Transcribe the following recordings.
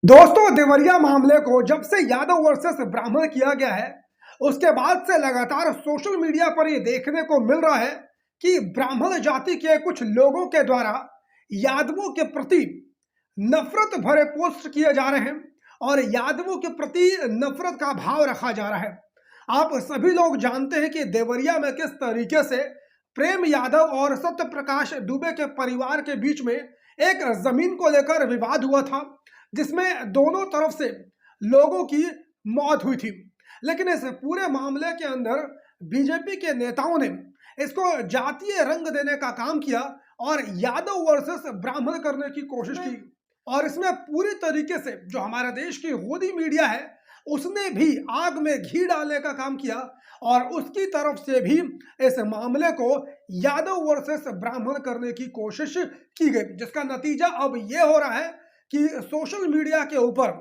दोस्तों, देवरिया मामले को जब से यादव वर्सेस ब्राह्मण किया गया है, उसके बाद से लगातार सोशल मीडिया पर यह देखने को मिल रहा है कि ब्राह्मण जाति के कुछ लोगों के द्वारा यादवों के प्रति नफरत भरे पोस्ट किए जा रहे हैं और यादवों के प्रति नफरत का भाव रखा जा रहा है। आप सभी लोग जानते हैं कि देवरिया में किस तरीके से प्रेम यादव और सत्य प्रकाश दुबे के परिवार के बीच में एक जमीन को लेकर विवाद हुआ था, जिसमें दोनों तरफ से लोगों की मौत हुई थी। लेकिन इस पूरे मामले के अंदर बीजेपी के नेताओं ने इसको जातीय रंग देने का काम किया और यादव वर्सेस ब्राह्मण करने की कोशिश की। और इसमें पूरी तरीके से जो हमारे देश की गोदी मीडिया है, उसने भी आग में घी डालने का काम किया और उसकी तरफ से भी इस मामले को यादव वर्सेस ब्राह्मण करने की कोशिश की गई, जिसका नतीजा अब ये हो रहा है कि सोशल मीडिया के ऊपर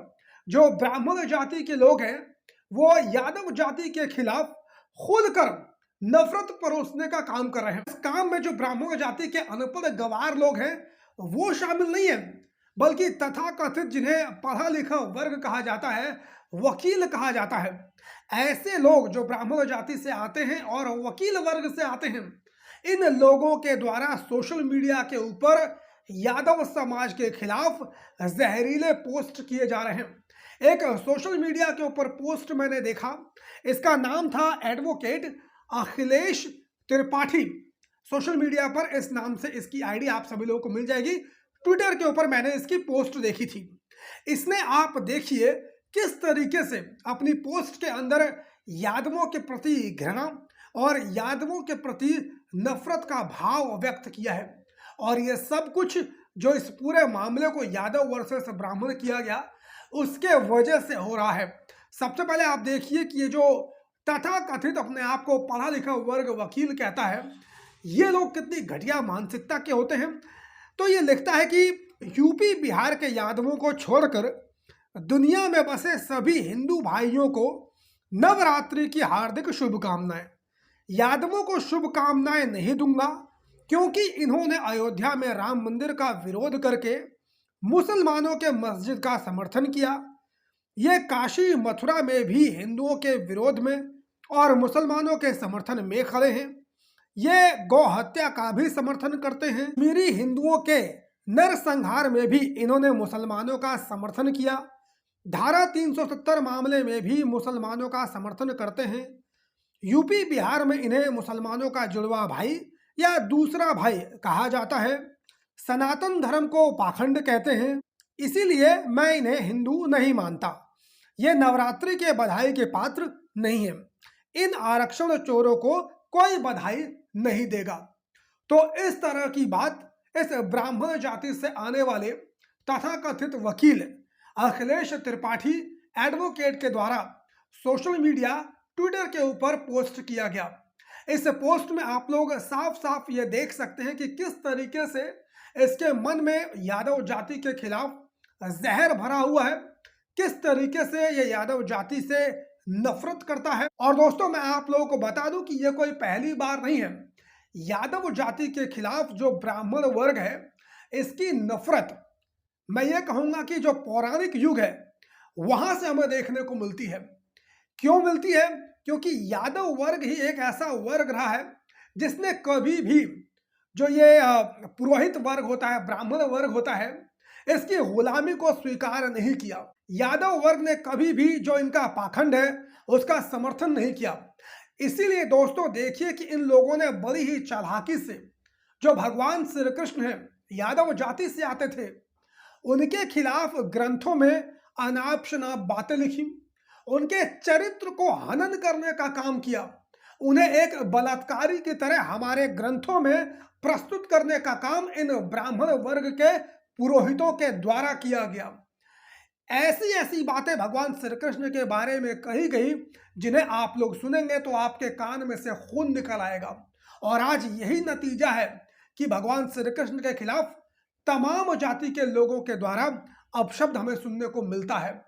जो ब्राह्मण जाति के लोग हैं, वो यादव जाति के खिलाफ खुलकर नफरत परोसने का काम कर रहे हैं। इस काम में जो ब्राह्मण जाति के अनपढ़ गवार लोग हैं, वो शामिल नहीं है, बल्कि तथाकथित जिन्हें पढ़ा लिखा वर्ग कहा जाता है, वकील कहा जाता है, ऐसे लोग जो ब्राह्मण जाति से आते हैं और वकील वर्ग से आते हैं, इन लोगों के द्वारा सोशल मीडिया के ऊपर यादव समाज के खिलाफ जहरीले पोस्ट किए जा रहे हैं। एक सोशल मीडिया के ऊपर पोस्ट मैंने देखा, इसका नाम था advocate Akhilesh Tripathi. Social media पर इस नाम से इसकी आईडी आप सभी लोगों को मिल जाएगी। ट्विटर के ऊपर मैंने इसकी पोस्ट देखी थी। इसने, आप देखिए किस तरीके से अपनी पोस्ट के अंदर यादवों के प्रति घृणा और यादवों के प्रति नफरत का भाव व्यक्त किया है। और ये सब कुछ जो इस पूरे मामले को यादव वर्सेस ब्राह्मण किया गया, उसके वजह से हो रहा है। सबसे पहले आप देखिए कि ये जो तथाकथित अपने आप को पढ़ा लिखा वर्ग वकील कहता है, ये लोग कितनी घटिया मानसिकता के होते हैं। तो ये लिखता है कि यूपी बिहार के यादवों को छोड़कर दुनिया में बसे सभी हिंदू भाइयों को नवरात्रि की हार्दिक शुभकामनाएं। यादवों को शुभकामनाएं नहीं दूंगा, क्योंकि इन्होंने अयोध्या में राम मंदिर का विरोध करके मुसलमानों के मस्जिद का समर्थन किया। ये काशी मथुरा में भी हिंदुओं के विरोध में और मुसलमानों के समर्थन में खड़े हैं। ये गौ हत्या का भी समर्थन करते हैं। मेरी हिंदुओं के नरसंहार में भी इन्होंने मुसलमानों का समर्थन किया। धारा 370 मामले में भी मुसलमानों का समर्थन करते हैं। यूपी बिहार में इन्हें मुसलमानों का जुड़वा भाई या दूसरा भाई कहा जाता है। सनातन धर्म को पाखंड कहते हैं, इसीलिए मैं इन्हें हिंदू नहीं मानता। ये नवरात्रि के बधाई के पात्र नहीं है। इन आरक्षण चोरों को कोई बधाई नहीं देगा। तो इस तरह की बात इस ब्राह्मण जाति से आने वाले तथाकथित वकील अखिलेश त्रिपाठी एडवोकेट के द्वारा सोशल मीडिया ट्विटर के ऊपर पोस्ट किया गया। इस पोस्ट में आप लोग साफ साफ ये देख सकते हैं कि किस तरीके से इसके मन में यादव जाति के खिलाफ जहर भरा हुआ है, किस तरीके से ये यादव जाति से नफरत करता है। और दोस्तों, मैं आप लोगों को बता दूं कि ये कोई पहली बार नहीं है। यादव जाति के खिलाफ जो ब्राह्मण वर्ग है, इसकी नफरत मैं ये कहूंगा कि जो पौराणिक युग है, वहां से हमें देखने को मिलती है। क्यों मिलती है? क्योंकि यादव वर्ग ही एक ऐसा वर्ग रहा है जिसने कभी भी जो ये पुरोहित वर्ग होता है, ब्राह्मण वर्ग होता है, इसकी गुलामी को स्वीकार नहीं किया। यादव वर्ग ने कभी भी जो इनका पाखंड है, उसका समर्थन नहीं किया। इसीलिए दोस्तों देखिए कि इन लोगों ने बड़ी ही चालाकी से, जो भगवान श्री कृष्ण है, यादव जाति से आते थे, उनके खिलाफ ग्रंथों में अनाप शनाप बातें लिखी, उनके चरित्र को हनन करने का काम किया, उन्हें एक बलात्कारी की तरह हमारे ग्रंथों में प्रस्तुत करने का काम इन ब्राह्मण वर्ग के पुरोहितों के द्वारा किया गया। ऐसी ऐसी बातें भगवान श्री कृष्ण के बारे में कही गई, जिन्हें आप लोग सुनेंगे तो आपके कान में से खून निकल आएगा। और आज यही नतीजा है कि भगवान श्री कृष्ण के खिलाफ तमाम जाति के लोगों के द्वारा अपशब्द हमें सुनने को मिलता है।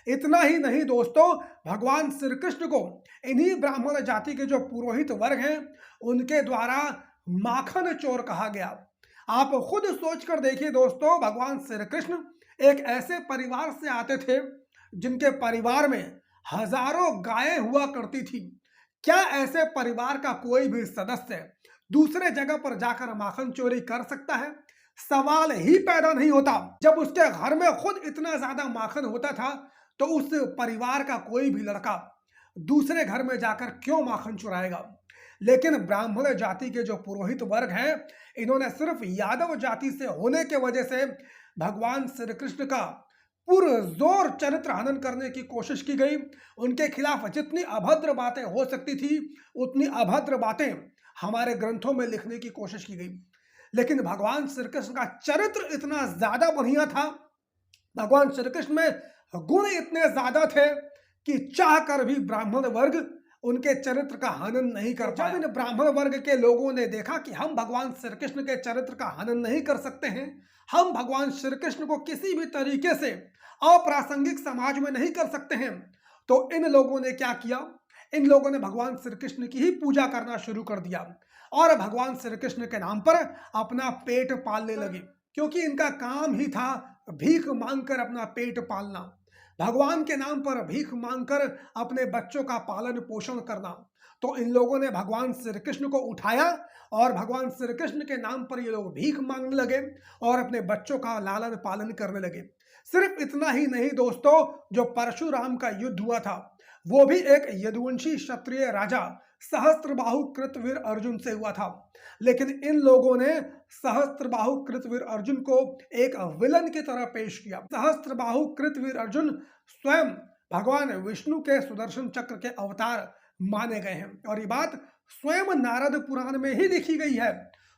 इतना ही नहीं दोस्तों, भगवान श्री कृष्ण को इन्हीं ब्राह्मण जाति के जो पुरोहित वर्ग हैं, उनके द्वारा माखन चोर कहा गया। आप खुद सोच कर देखिए दोस्तों, भगवान श्री कृष्ण एक ऐसे परिवार से आते थे जिनके परिवार में हजारों गायें हुआ करती थी। क्या ऐसे परिवार का कोई भी सदस्य दूसरे जगह पर जाकर माखन चोरी कर सकता है? सवाल ही पैदा नहीं होता। जब उसके घर में खुद इतना ज्यादा माखन होता था तो उस परिवार का कोई भी लड़का दूसरे घर में जाकर क्यों माखन चुराएगा? लेकिन ब्राह्मण जाति के जो पुरोहित वर्ग हैं, इन्होंने सिर्फ यादव जाति से होने के वजह से भगवान श्री कृष्ण का पुरजोर चरित्र हनन करने की कोशिश की गई। उनके खिलाफ जितनी अभद्र बातें हो सकती थी उतनी अभद्र बातें हमारे ग्रंथों में लिखने की कोशिश की गई। लेकिन भगवान श्री कृष्ण का चरित्र इतना ज्यादा बढ़िया था, भगवान श्री कृष्ण में गुण इतने ज्यादा थे कि चाह कर भी ब्राह्मण वर्ग उनके चरित्र का हनन नहीं कर पाया। जब इन ब्राह्मण वर्ग के लोगों ने देखा कि हम भगवान श्री कृष्ण के चरित्र का हनन नहीं कर सकते हैं, हम भगवान श्री कृष्ण को किसी भी तरीके से अप्रासंगिक समाज में नहीं कर सकते हैं, तो इन लोगों ने क्या किया? इन लोगों ने भगवान श्री कृष्ण की ही पूजा करना शुरू कर दिया और भगवान श्री कृष्ण के नाम पर अपना पेट पालने लगे, क्योंकि इनका काम ही था भीख मांगकर अपना पेट पालना, भगवान के नाम पर भीख मांगकर अपने बच्चों का पालन पोषण करना। तो इन लोगों ने भगवान श्री कृष्ण को उठाया और भगवान श्री कृष्ण के नाम पर ये लोग भीख मांगने लगे और अपने बच्चों का लालन पालन करने लगे। सिर्फ इतना ही नहीं दोस्तों, जो परशुराम का युद्ध हुआ था वो भी एक यदुवंशी क्षत्रिय राजा सहस्त्रबाहु कृतवीर अर्जुन से हुआ था। लेकिन इन लोगों ने सहस्त्रबाहु कृतवीर अर्जुन को एक विलन की तरह पेश किया। सहस्त्रबाहु कृतवीर अर्जुन स्वयं भगवान विष्णु के सुदर्शन चक्र के अवतार माने गए हैं और ये बात स्वयं नारद पुराण में ही लिखी गई है।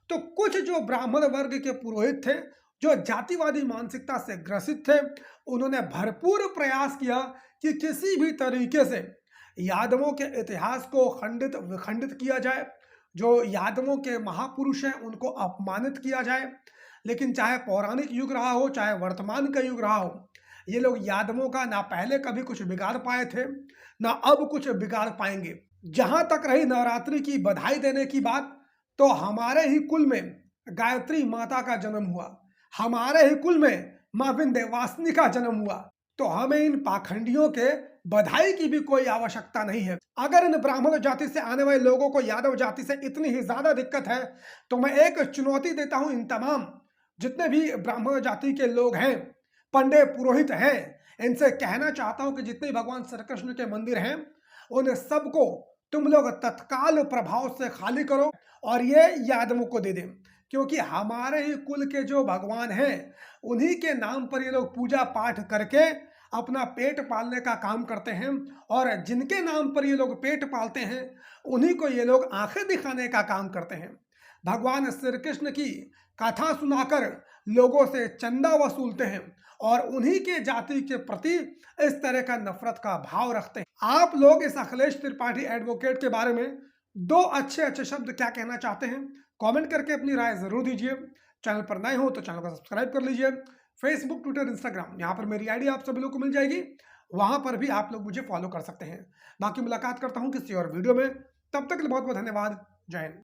तो कुछ जो ब्राह्मण वर्ग के पुरोहित थे, जो जातिवादी मानसिकता से ग्रसित थे, उन्होंने भरपूर प्रयास किया कि किसी भी तरीके से यादवों के इतिहास को खंडित विखंडित किया जाए, जो यादवों के महापुरुष हैं उनको अपमानित किया जाए। लेकिन चाहे पौराणिक युग रहा हो चाहे वर्तमान का युग रहा हो, ये लोग यादवों का ना पहले कभी कुछ बिगाड़ पाए थे ना अब कुछ बिगाड़ पाएंगे। जहां तक रही नवरात्रि की बधाई देने की बात, तो हमारे ही कुल में गायत्री माता का जन्म हुआ, हमारे ही कुल में मां विंध्यवासिनी का जन्म हुआ, तो हमें इन पाखंडियों के बधाई की भी कोई आवश्यकता नहीं है। अगर इन ब्राह्मण जाति से आने वाले लोगों को यादव जाति से इतनी ही ज्यादा दिक्कत है, तो मैं एक चुनौती देता हूं इन तमाम जितने भी ब्राह्मण जाति के लोग हैं, पंडित पुरोहित हैं, इनसे कहना चाहता हूं कि जितने भगवान श्री कृष्ण के मंदिर हैं उन सबको तुम लोग तत्काल प्रभाव से खाली करो और ये यादवों को दे दें, क्योंकि हमारे ही कुल के जो भगवान हैं उन्हीं के नाम पर ये लोग पूजा पाठ करके अपना पेट पालने का काम करते हैं और जिनके नाम पर ये लोग पेट पालते हैं उन्हीं को ये लोग आंखें दिखाने का काम करते हैं। भगवान श्री कृष्ण की कथा सुनाकर लोगों से चंदा वसूलते हैं और उन्हीं के जाति के प्रति इस तरह का नफरत का भाव रखते हैं। आप लोग इस अखिलेश त्रिपाठी एडवोकेट के बारे में दो अच्छे शब्द क्या कहना चाहते हैं? कमेंट करके अपनी राय जरूर दीजिए। चैनल पर नए हो तो चैनल को सब्सक्राइब कर लीजिए। फेसबुक, ट्विटर, इंस्टाग्राम, यहाँ पर मेरी आईडी आप सभी लोग को मिल जाएगी, वहां पर भी आप लोग मुझे फॉलो कर सकते हैं। बाकी मुलाकात करता हूँ किसी और वीडियो में, तब तक के लिए बहुत बहुत धन्यवाद। जय हिंद।